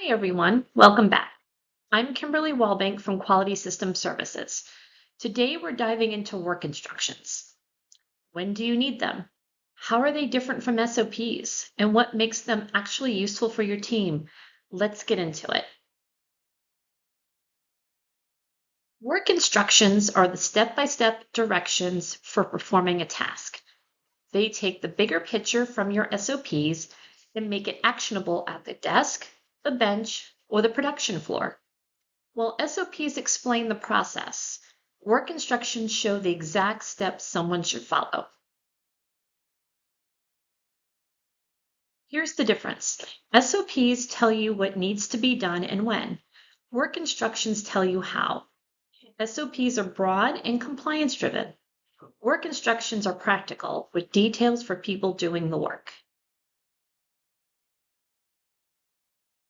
Hi, everyone. Welcome back. I'm Kimberly Wallbank from Quality System Services. Today, we're diving into work instructions. When do you need them? How are they different from SOPs? And what makes them actually useful for your team? Let's get into it. Work instructions are the step-by-step directions for performing a task. They take the bigger picture from your SOPs and make it actionable at the desk, the bench, or the production floor. While SOPs explain the process, work instructions show the exact steps someone should follow. Here's the difference. SOPs tell you what needs to be done and when. Work instructions tell you how. SOPs are broad and compliance driven. Work instructions are practical with details for people doing the work.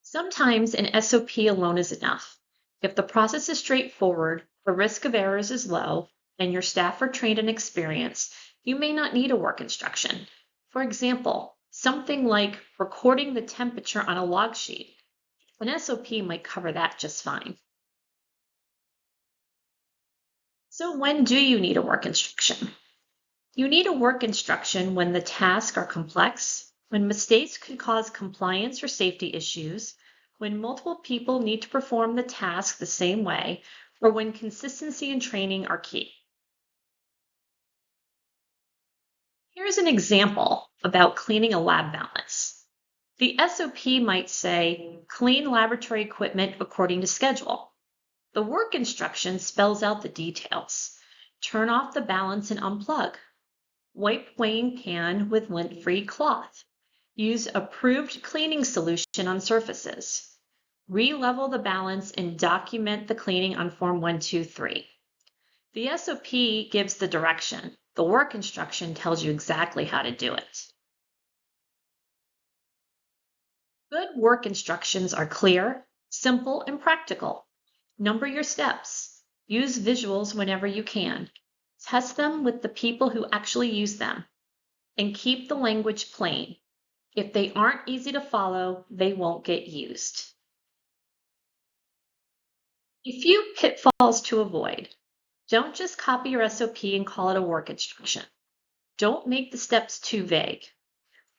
Sometimes an SOP alone is enough. If the process is straightforward, the risk of errors is low, and your staff are trained and experienced, you may not need a work instruction. For example, something like recording the temperature on a log sheet. An SOP might cover that just fine. So when do you need a work instruction? You need a work instruction when the tasks are complex, when mistakes could cause compliance or safety issues, when multiple people need to perform the task the same way, or when consistency and training are key. Here's an example about cleaning a lab balance. The SOP might say, clean laboratory equipment according to schedule. The work instruction spells out the details. Turn off the balance and unplug. Wipe weighing pan with lint-free cloth. Use approved cleaning solution on surfaces. Re-level the balance and document the cleaning on Form 123. The SOP gives the direction. The work instruction tells you exactly how to do it. Good work instructions are clear, simple, and practical. Number your steps. Use visuals whenever you can. Test them with the people who actually use them. And keep the language plain. If they aren't easy to follow, they won't get used. A few pitfalls to avoid. Don't just copy your SOP and call it a work instruction. Don't make the steps too vague.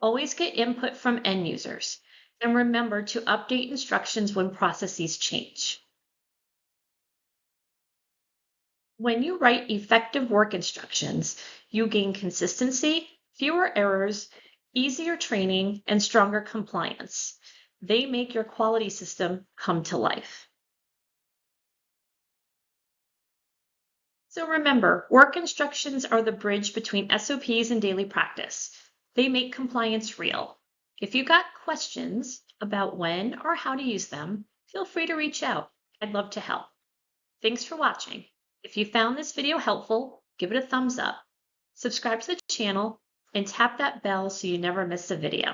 Always get input from end users. And remember to update instructions when processes change. When you write effective work instructions, you gain consistency, fewer errors, easier training, and stronger compliance. They make your quality system come to life. So remember, work instructions are the bridge between SOPs and daily practice. They make compliance real. If you got questions about when or how to use them, feel free to reach out. I'd love to help. Thanks for watching. If you found this video helpful, give it a thumbs up, subscribe to the channel, and tap that bell so you never miss a video.